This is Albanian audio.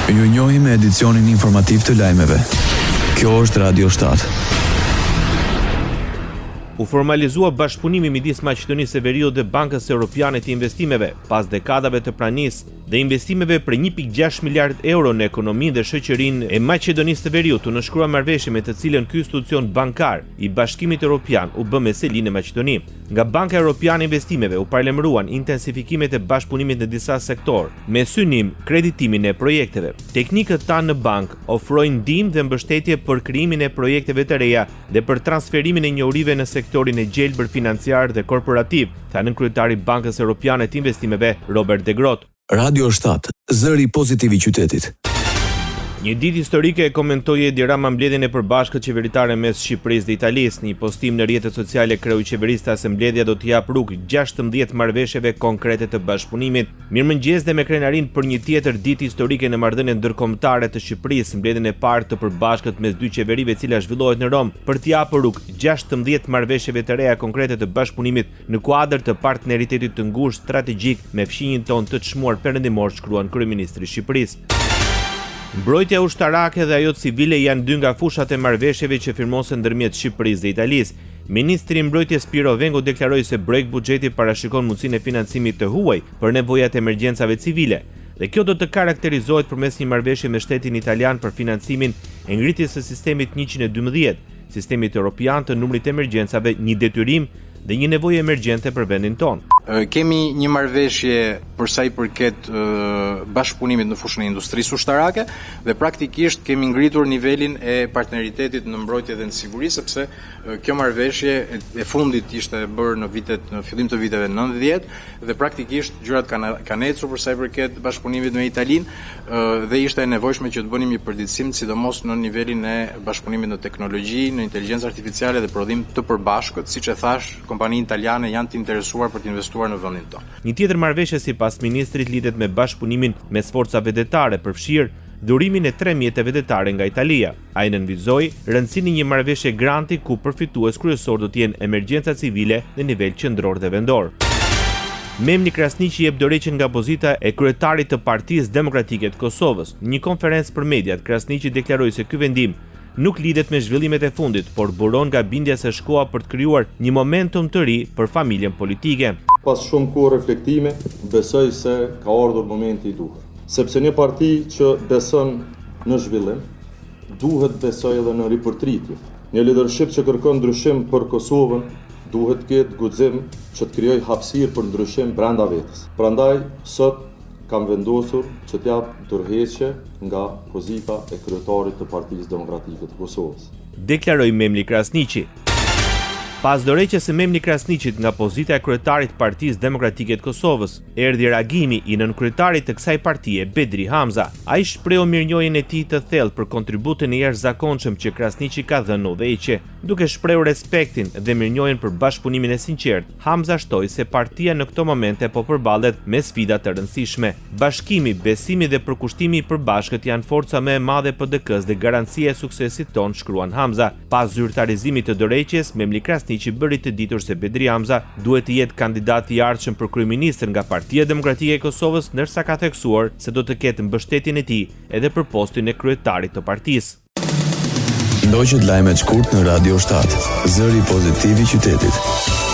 Ju njohim me edicionin informativ të lajmeve. Kjo është Radio 7. U formalizua bashkëpunimi midis Maqedonisë së Veriut dhe Bankës Europiane të Investimeve, pas dekadave të pranisë dhe investimeve për 1.6 miliard euro në ekonominë dhe shoqërinë e Maqedonisë së Veriut, u nënshkrua marrëveshje me të cilën ky institucion bankar i Bashkimit Evropian u bë me selinë në Maqedoni. Nga Banka Europiane e Investimeve u paralajmëruan intensifikimet e bashkëpunimit në disa sektor, me synim kreditimin e projekteve. Teknikët tanë në bank ofrojnë ndihmë dhe mbështetje për krijimin e projekteve të reja dhe për transferimin e njohurive në sektorin e gjelbër financiar dhe korporativ, thanë kryetari i Bankës Europiane të Investimeve, Robert De Groot. Radio 7, zëri pozitiv i qytetit. Një ditë historike e komentoi Edi Rama mbledhjen e përbashkët qeveritare mes Shqipërisë dhe Italisë. Në një postim në rrjetet sociale, kreu i qeverisë tha se mbledhja do të japë rrugë 16 marrëveshjeve konkrete të bashkëpunimit. Mirëmëngjes dhe me krenarin për një tjetër ditë historike në marrëdhënien ndërkombëtare të Shqipërisë, mbledhjen e parë të përbashkët mes dy qeverive, e cila zhvillohet në Rom për të japur rrugë 16 marrëveshjeve të reja konkrete të bashkëpunimit në kuadër të partneritetit të ngushtë strategjik me fqinjin ton të çmuar perëndimor, shkruan kryeministri i Shqipërisë. Mbrojtja ushtarake dhe ajo civile janë dy nga fushat e marrëveshjeve që firmosen ndërmjet Shqipërisë dhe Italisë. Ministri i Mbrojtjes Piro Vengo deklaroi se projekt buxheti parashikon mundësinë e financimit të huaj për nevojat e emergjencave civile, dhe kjo do të karakterizohet përmes një marrëveshje me shtetin italian për financimin e ngritjes së sistemit 112, sistemit europian të numrit të emergjencave, një detyrim dhe një nevojë emergjente për vendin tonë. Kemi një marrëveshje për sa i përket bashkëpunimit në fushën e industrisë ushtarake dhe praktikisht kemi ngritur nivelin e partneritetit në mbrojtje dhe në siguri, sepse kjo marrëveshje e fundit ishte bërë në fillim të viteve 90 dhe praktikisht gjërat kanë ecur për sa i përket bashkëpunimit me Italinë dhe ishte e nevojshme që të bënim një përditësim, sidomos në nivelin e bashkëpunimit në teknologji, në inteligjencë artificiale dhe prodhim të përbashkët, siç e thash, kompanitë italiane janë të interesuar për të investuar në vendin tonë. Një tjetër marrëveshje sipas ministrit lidhet me bashkëpunimin mes forcave vedetare, përfshir dhurimin e 3 mjeteve vedetare nga Italia. Ai nënvizoi rëndësinë e një marrëveshje granti ku përfitues kryesor do të jenë emergjenca civile në nivel qendror dhe vendor. Memni Krasniqi jep dorëheqjen nga pozita e kryetarit të Partisë Demokratike të Kosovës. Në një konferencë për mediat, Krasniqi deklaroi se ky vendim nuk lidhet me zhvillimet e fundit, por buron nga bindja se shkoa për të krijuar një momentum të ri për familjen politike. Pas shumë kohë reflektime, besoj se ka ardhur momenti i duhur. Sepse një parti që beson në zhvillim, duhet besoj edhe në ripërtritje. Një leadership që kërkon ndryshim për Kosovën, duhet të ketë guxim që të krijojë hapësirë për ndryshim brenda vetes. Prandaj sot kam vendosur që të jap dorëheqje nga pozita e kryetarit të Partisë Demokratike të Kosovës. Deklaroi Memli Krasniqi. Pas dorëheqjes së Memli Krasniqit nga pozita e kryetarit të Partisë Demokratike të Kosovës, erdhi reagimi i nënkryetarit të kësaj partie, Bedri Hamza. Ai shprehu mirënjohjen e tij të thellë për kontributin e jashtëzakonshëm që Krasniqi ka dhënë në udhëheqje. Duke shprehur respektin dhe mirënjohjen për bashkëpunimin e sinqertë, Hamza shtoi se partia në këto momente po përballet me sfida të rëndësishme. Bashkimi, besimi dhe përkushtimi i përbashkët janë forca më e madhe e PDK-s dhe garancia e suksesit ton, shkruan Hamza. Pas zyrtarizimit të dorëheqjes, Memli Krasniqi bëri të ditur se Bedri Hamza duhet të jetë kandidati i ardhshëm për kryeministër nga Partia Demokratike e Kosovës, ndërsa ka theksuar se do të ketë mbështetjen e tij edhe për postin e kryetarit të partisë. Ndoqët lajmet shkurt në Radio 7, zëri pozitiv i qytetit.